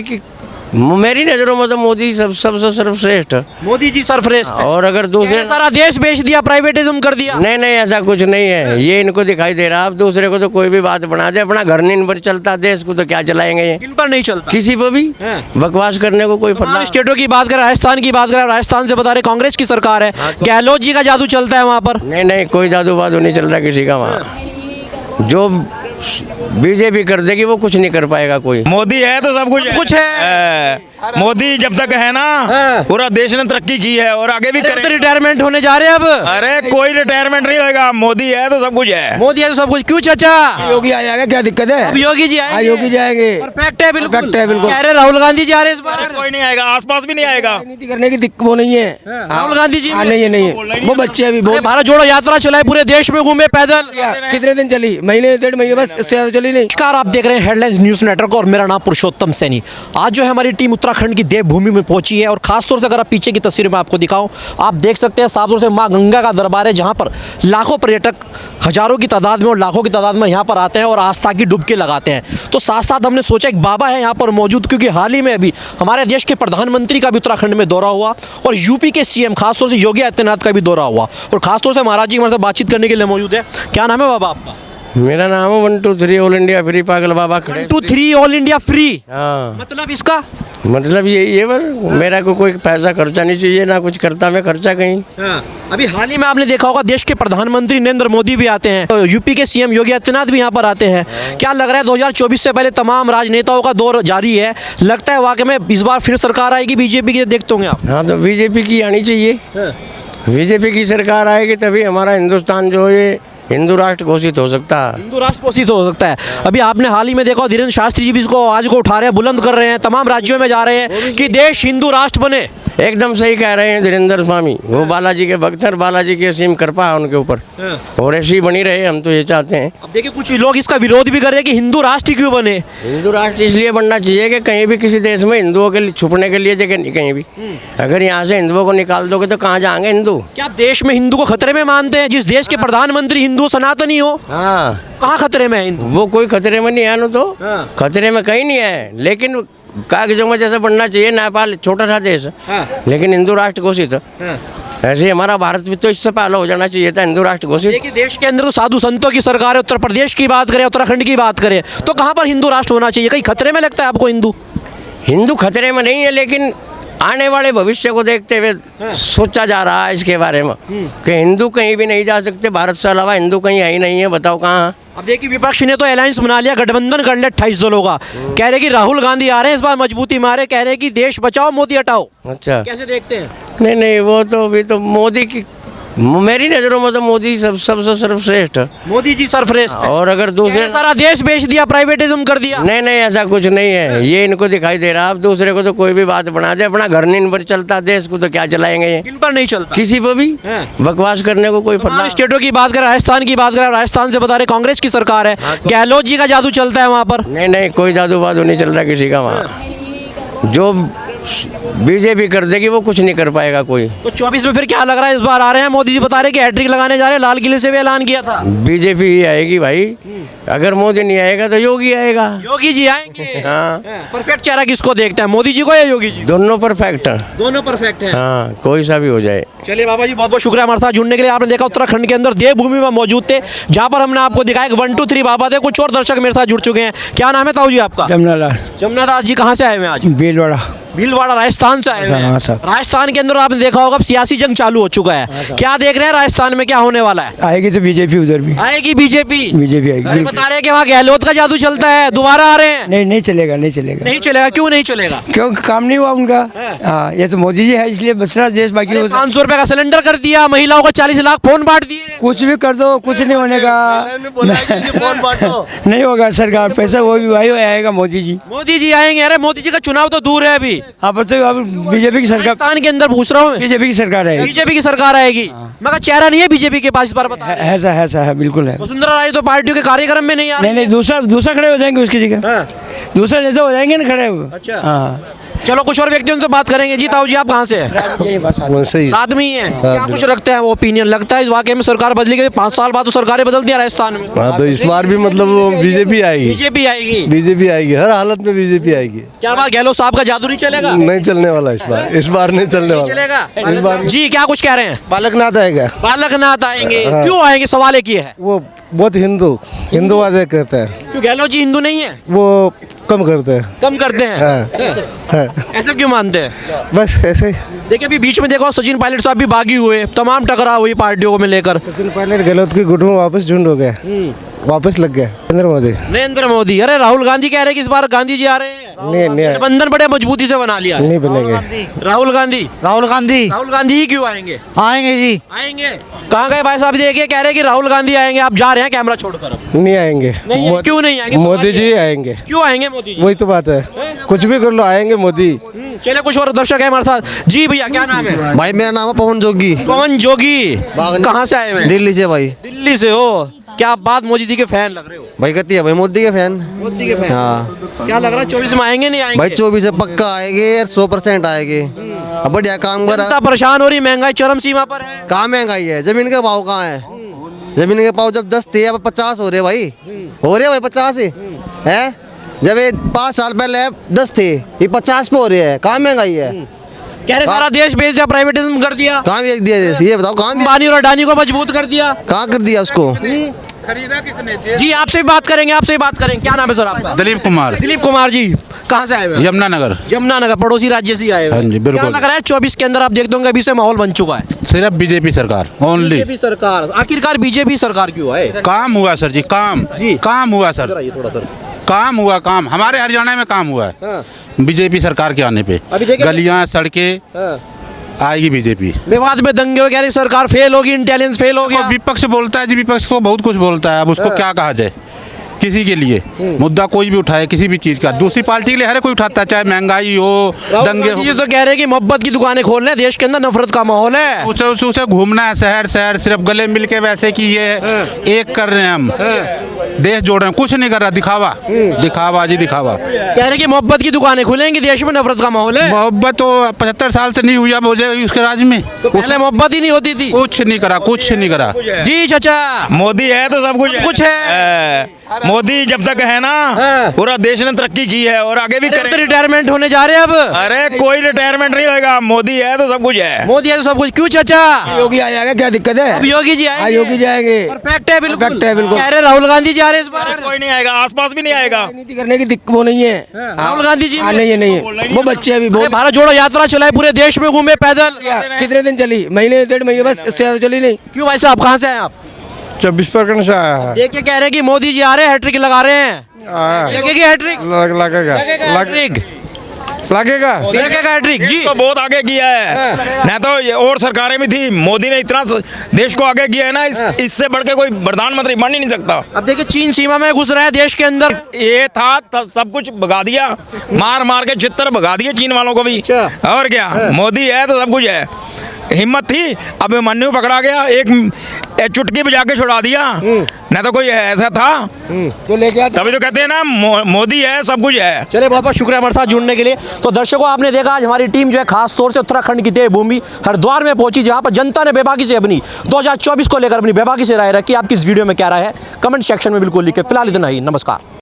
कि मेरी नज़रों में तो मोदी सबसे सर्वश्रेष्ठ। मोदी जी सरफरेस्ट है। और अगर दूसरे सारा देश बेच दिया, प्राइवेटिज्म कर दिया। नहीं नहीं, ऐसा कुछ नहीं है, ये इनको दिखाई दे रहा। अब दूसरे को तो कोई भी बात बना दे, अपना घर नहीं पर चलता, देश को तो क्या चलाएंगे ये? किन पर नहीं चलता? किसी पर भी हाँ। बकवास करने को कोई तमाम फर्क। स्टेटों की बात करें, राजस्थान की बात करें, राजस्थान से बता रहे कांग्रेस की सरकार है, गहलोत जी का जादू चलता है वहाँ पर। नहीं नहीं, कोई जादू वादू नहीं चल रहा किसी का वहाँ। जो बीजेपी कर देगी वो कुछ नहीं कर पाएगा कोई। मोदी है तो सब कुछ है। मोदी जब तक है ना, हाँ। पूरा देश ने तरक्की की है और आगे भी तो करें। रिटायरमेंट होने जा रहे हैं अब। अरे कोई रिटायरमेंट नहीं होएगा, मोदी है तो सब कुछ है। मोदी है तो सब कुछ। क्यों चाचा? योगी आ जाएगा, क्या दिक्कत है? अब योगी जी आएंगे। योगी जाएंगे। परफेक्ट है, बिल्कुल परफेक्ट है, बिल्कुल। कह रहे राहुल गांधी जी आ रहे हैं इस अरे बार। कोई नहीं आएगा, आसपास भी नहीं आएगा। राजनीति करने की वो नहीं है। राहुल गांधी जी नहीं है, नहीं है। वो बच्चे अभी अरे भारत जोड़ो यात्रा चलाए, पूरे देश में घूमे पैदल। कितने दिन चली? महीने 1.5 महीने, बस इससे ज्यादा चली नहीं। नमस्कार, आप देख रहे हैं हेडलाइंस न्यूज नेटवर्क और मेरा नाम पुरुषोत्तम सैनी। आज जो है हमारी टीम उत्तराखंड की देवभूमि में पहुंची है और खासतौर से अगर आप पीछे की तस्वीर में आपको दिखाऊं, आप देख सकते हैं साफ तौर से मां गंगा का दरबार है, जहां पर लाखों पर्यटक हजारों की तादाद में और लाखों की तादाद में यहां पर आते हैं और आस्था की डुबकी लगाते हैं। तो साथ साथ हमने सोचा एक बाबा है यहां पर मौजूद, क्योंकि हाल ही में अभी हमारे देश के प्रधानमंत्री का भी उत्तराखंड में दौरा हुआ और यूपी के सीएम खासतौर से योगी आदित्यनाथ का भी दौरा हुआ और खासतौर से महाराज जी हमारे साथ बातचीत करने के लिए मौजूद है। क्या नाम है बाबा आपका? मेरा नाम है 1 2 3 ऑल इंडिया फ्री पागल बाबा खड़े। 2 3 ऑल इंडिया फ्री, हाँ, मतलब इसका मतलब यही है। पर मेरा को कोई पैसा खर्चा नहीं चाहिए, ना कुछ करता मैं खर्चा कहीं। अभी हाल ही में आपने देखा होगा देश के प्रधानमंत्री नरेंद्र मोदी भी आते हैं, यूपी के सीएम योगी आदित्यनाथ भी यहाँ पर आते हैं। क्या लग रहा है 2024 से पहले तमाम राजनेताओं का दौर जारी है, लगता है वाकई में इस बार फिर सरकार आएगी बीजेपी की? देखते होंगे आप। हाँ, तो बीजेपी की आनी चाहिए। बीजेपी की सरकार आएगी तभी हमारा हिंदुस्तान जो है हिंदू राष्ट्र घोषित हो सकता है। हिंदू राष्ट्र घोषित हो सकता है। अभी आपने हाल ही में देखा धीरेन्द्र शास्त्री जी भी इसको आवाज को उठा रहे हैं, बुलंद कर रहे हैं, तमाम राज्यों में जा रहे हैं कि देश हिंदू राष्ट्र बने। एकदम सही कह रहे हैं धीरेन्द्र स्वामी, वो बालाजी के भक्त हैं, बालाजी की असीम कृपा है उनके ऊपर और ऐसी बनी रहे, हम तो ये चाहते हैं। अब देखिए कुछ लोग इसका विरोध भी कर रहे हैं कि हिंदू राष्ट्र क्यों बने। हिंदू राष्ट्र इसलिए बनना चाहिए कि कहीं भी किसी देश में हिंदुओं के लिए छुपने के लिए जगह नहीं कहीं भी। अगर यहाँ से हिंदुओं को निकाल दोगे तो कहाँ जाएंगे हिंदू? क्या आप देश में हिंदू को खतरे में मानते हैं? जिस देश के प्रधानमंत्री हिंदू सनातनी हो, हाँ, कहाँ खतरे में है हिंदू? वो कोई खतरे में नहीं है, तो खतरे में कहीं नहीं है, लेकिन कागजों में जैसे बनना चाहिए। नेपाल छोटा सा देश है लेकिन हिंदू राष्ट्र घोषित है, ऐसे ही हमारा भारत भी तो इससे पहले हो जाना चाहिए था हिंदू राष्ट्र घोषित। देखिए देश के अंदर तो साधु संतों की सरकार है, उत्तर प्रदेश की बात करें, उत्तराखंड की बात करें, तो कहाँ पर हिंदू राष्ट्र होना चाहिए? कहीं खतरे में लगता है आपको हिंदू? हिंदू खतरे में नहीं है, लेकिन आने वाले भविष्य को देखते हुए सोचा जा रहा है इसके बारे में कि हिंदू कहीं भी नहीं जा सकते, भारत से अलावा हिंदू कहीं है ही नहीं है। बताओ कहाँ? अब देखिए विपक्ष ने तो अलायंस बना लिया, गठबंधन कर लिया 28 दलों का। कह रहे कि राहुल गांधी आ रहे हैं इस बार मजबूती मारे, कह रहे कि देश बचाओ मोदी हटाओ। अच्छा, कैसे देखते हैं? नहीं नहीं, वो तो अभी तो मोदी की, मेरी नज़रों में तो मोदी सबसे सर्वश्रेष्ठ। मोदी जी सरफरेस्ट है। और अगर दूसरे सारा देश बेच दिया, प्राइवेटिज्म कर दिया। नहीं नहीं, ऐसा कुछ नहीं है, ये इनको दिखाई दे रहा। अब दूसरे को तो कोई भी बात बना दे, अपना घर नहीं पर चलता, देश को तो क्या चलाएंगे ये? किन पर नहीं चलता? किसी पर भी बकवास करने को कोई तमाम फर्क। स्टेटों की बात करें, राजस्थान की बात करें, राजस्थान से बता रहे कांग्रेस की सरकार है, गहलोत जी का जादू चलता है वहाँ पर। नहीं नहीं, कोई जादू वादू नहीं चल रहा किसी का वहाँ। जो बीजेपी कर देगी वो कुछ नहीं कर पाएगा कोई। तो 24 में फिर क्या लग रहा है इस बार आ रहे हैं? मोदी जी बता रहे कि हैट्रिक लगाने जा रहे हैं, लाल किले से भी ऐलान किया था। बीजेपी ही आएगी भाई, अगर मोदी नहीं आएगा तो योगी आएगा। योगी जी आएंगे। हाँ, परफेक्ट चेहरा किसको देखते हैं, मोदी जी को या योगी जी? दोनों परफेक्ट हैं। दोनों परफेक्ट हैं। हाँ, कोई सा भी हो जाए। चलिए बाबा जी, बहुत बहुत शुक्रिया हमारे साथ जुड़ने के लिए। आपने देखा उत्तराखंड के अंदर देवभूमि में मौजूद थे, जहाँ पर हमने आपको दिखाया 1 2 3 बाबा थे। कुछ और दर्शक मेरे साथ जुड़ चुके हैं। क्या नाम है ताऊ जी आपका? जमुना दास जी। कहाँ से आए हुए हैं आज? भीलवाड़ा राजस्थान से आए हुए हैं। राजस्थान के अंदर आपने देखा होगा सियासी जंग चालू हो चुका है, क्या देख रहे हैं राजस्थान में क्या होने वाला है? आएगी तो बीजेपी, उधर भी आएगी बीजेपी। आएगी। बता रहे हैं कि वहाँ गहलोत का जादू चलता है, दोबारा आ रहे हैं। नहीं चलेगा, नहीं चलेगा। नहीं चलेगा? क्यों नहीं चलेगा? क्यों? काम नहीं हुआ उनका। हाँ, ये तो मोदी जी है इसलिए बच रहा देश। बाकी 500 रुपए का सिलेंडर कर दिया, महिलाओं को 40 लाख फोन बांट दिए। कुछ भी कर दो, कुछ नहीं होने का। नहीं होगा सरकार पैसा, वो भी भाई आएगा मोदी जी। मोदी जी आएंगे? अरे मोदी जी का चुनाव तो दूर है अभी। हाँ, पर तो अब बीजेपी की सरकार, राजस्थान के अंदर पूछ रहा हूँ, बीजेपी की सरकार है। बीजेपी की सरकार आएगी। मगर चेहरा नहीं है बीजेपी के पास इस बार, बता। ऐसा है, बिल्कुल है। वसुंधरा राजे तो पार्टियों के कार्यक्रम में नहीं आ रही। नहीं, दूसरा खड़े हो जाएंगे उसकी जगह। दूसरा नेता हो जाएंगे ना खड़े। अच्छा। हाँ, चलो कुछ और व्यक्तियों से बात करेंगे। जी ताऊ जी, आप कहाँ से हैं? वैसे ही साथ में ही हैं। क्या कुछ रखते हैं वो ओपिनियन? लगता है इस वाकई में सरकार बदली गई, 5 साल बाद तो सरकारें बदल दिया राजस्थान में। हाँ, तो इस बार भी मतलब बीजेपी आएगी। बीजेपी आएगी। बीजेपी आएगी, हर हालत में बीजेपी आएगी। क्या बात, गहलोत साहब का जादू नहीं चलेगा? नहीं चलने वाला इस बार नहीं चलने वाला। चलेगा। इस बार जी क्या कुछ कह रहे हैं? बालकनाथ आएगा। बालकनाथ आएंगे। क्यों आएंगे, सवाल एक ये है। वो बहुत हिंदूवाद करता है, क्यों गहलोत जी हिंदू नहीं है? वो कम करते हैं। कम करते हैं। हाँ। ऐसा क्यों मानते हैं? बस ऐसे ही। देखिए अभी बीच में देखो सचिन पायलट साहब भी बागी हुए, तमाम टकराव हुई पार्टियों को में लेकर। सचिन पायलट गहलोत की गुट में वापस झुंड हो गया, वापस लग गया नरेंद्र मोदी। अरे राहुल गांधी कह रहे कि इस बार गांधी जी आ रहे हैं। नहीं गठबंधन बड़े मजबूती से बना लिया है। नहीं बनेंगे। राहुल गांधी राहुल गांधी ही क्यों आएंगे? आएंगे जी। आएंगे। कहाँ गए भाई साहब? देखिए कह रहे कि राहुल गांधी आएंगे, आप जा रहे हैं कैमरा छोड़कर। अब नहीं आएंगे। क्यों नहीं आएंगे? मोदी जी आएंगे। क्यों आएंगे मोदी जी? वही तो बात है, कुछ भी कर लो आएंगे मोदी। चलिए कुछ और दर्शक है हमारे साथ। जी भैया क्या नाम है? भाई मेरा नाम है पवन जोगी। पवन जोगी। कहाँ से आए हुए हैं? दिल्ली से भाई। दिल्ली से हो? क्या बात, मोदी जी के फैन लग रहे हो? भाई कहती है भाई मोदी के फैन। मोदी के फैन। हाँ क्या लग रहा है 24 में आएंगे नहीं आएंगे? भाई 24 से पक्का आएंगे, 100% आएंगे। अब बढ़िया काम कर जनता परेशान हो रही, महंगाई चरम सीमा पर है। कहाँ महंगाई है, जमीन के भाव कहाँ है? जमीन के भाव जब 10 थे अब 50 हो रहे भाई, हो रहे भाई 50 है। जब ये 5 साल पहले 10 थे, ये 50 पे हो रहे हैं। कहाँ महंगाई है? कह रहे सारा देश बेच दिया, प्राइवेटिज्म कर दिया। कहाँ बेच दिया देश? ये बताओ कहाँ अंबानी और अडानी को मजबूत कर दिया। कहाँ कर दिया उसको? जी आपसे भी बात करेंगे, आपसे भी बात करेंगे। क्या नाम है सर आपका? दिलीप कुमार, दिलीप कुमार जी। कहाँ से आए हुए हैं? यमुनानगर। यमुनानगर, पड़ोसी राज्य से ही आए हुए हैं। हाँ जी, बिल्कुल। क्या लग रहा है 24 के अंदर आप देखते होंगे अभी से माहौल बन चुका है? सिर्फ बीजेपी सरकार ओनली। बीजेपी सरकार। आखिरकार बीजेपी सरकार क्यों आए? काम हुआ सर जी, काम जी। काम हुआ सर, ये थोड़ा सर। काम हुआ, काम हमारे हरियाणा में काम हुआ है हाँ। बीजेपी सरकार के आने पे। अभी देखिए- गलियां सड़कें हाँ। आएगी बीजेपी। विवाद में दंगे हो, कह रही सरकार फेल होगी, इंटेलिजेंस फेल हो गया। विपक्ष बोलता है जी, विपक्ष को बहुत कुछ बोलता है। अब उसको क्या कहा जाए? किसी के लिए मुद्दा कोई भी उठाए, किसी भी चीज का, दूसरी पार्टी के लिए हर कोई उठाता है, चाहे महंगाई हो, दंगे हो। ये तो कह रहे हैं कि मोहब्बत की दुकानें खोल रहे हैं, देश के अंदर नफरत का माहौल है। उसे घूमना है शहर शहर, सिर्फ गले मिल के वैसे कि ये एक कर रहे हैं, हम देश जोड़ रहे हैं। कुछ नहीं कर रहा, दिखावा दिखावा जी, दिखावा। कह रहे हैं कि मोहब्बत की दुकानें खुलेंगी, देश में नफरत का माहौल है। मोहब्बत तो 75 साल से नहीं हुई, अब हो जाएगी उसके राज में। तो पहले मोहब्बत ही नहीं होती थी। कुछ नहीं करा, कुछ नहीं करा। जी चाचा, मोदी है तो सब कुछ है। मोदी जब तक है ना, हाँ। पूरा देश ने तरक्की की है और आगे भी तो करेगा। रिटायरमेंट होने जा रहे हैं अब। अरे कोई रिटायरमेंट नहीं होएगा, मोदी है तो सब कुछ है। मोदी है तो सब कुछ। क्यों चाचा? योगी आ जाएगा, क्या दिक्कत है? अब योगी जी आएंगे। हाँ, योगी जी आएंगे। परफेक्ट है, बिल्कुल Perfect है, बिल्कुल। कह रहे राहुल गांधी जी आ रहे हैं इस अरे बार। कोई नहीं आएगा, आसपास भी नहीं आएगा। राजनीति करने की वो नहीं है। राहुल गांधी जी हाँ, नहीं है, नहीं है। वो बच्चे अभी अरे बहुत भारत जोड़ो यात्रा चलाए, पूरे देश में घूमे पैदल। कितने दिन चली? महीने, 1.5 महीने, बस इससे ज्यादा चली नहीं। क्यों भाई साहब, कहाँ से आए आप? 24% से आया है। देखिए कह रहे हैं कि मोदी जी आ रहे हैं, हैट्रिक लगा रहे हैं। लगेगी हैट्रिक? लगेगा लगेगा हैट्रिक जी। तो बहुत आगे किया है ना, तो ये और सरकारें भी थी, मोदी ने इतना देश को आगे किया है ना, इससे बढ़ के कोई प्रधानमंत्री बन ही नहीं सकता। अब देखिए चीन सीमा में घुस रहा है देश के अंदर। ये था सब कुछ भगा दिया, मार मार के चित्तर भगा दिए चीन वालों को भी। अच्छा। और क्या, मोदी है तो सब कुछ है। हिम्मत थी, अब मन्नू पकड़ा गया, एक चुटकी बजा के छुड़ा दिया, ना तो कोई ऐसा था। तो लेके आते तभी तो कहते हैं ना, मोदी है सब कुछ है। चलिए बहुत बहुत शुक्रिया हमारे साथ जुड़ने के लिए। तो दर्शकों आपने देखा आज हमारी टीम जो है खास तौर से उत्तराखंड की देवभूमि हरिद्वार में पहुंची, जहां पर जनता ने बेबाकी से अपनी 2024 को लेकर अपनी बेबाकी से राय रखी। आपकी इस वीडियो में क्या राय है कमेंट सेक्शन में बिल्कुल लिखे। फिलहाल इतना ही, नमस्कार।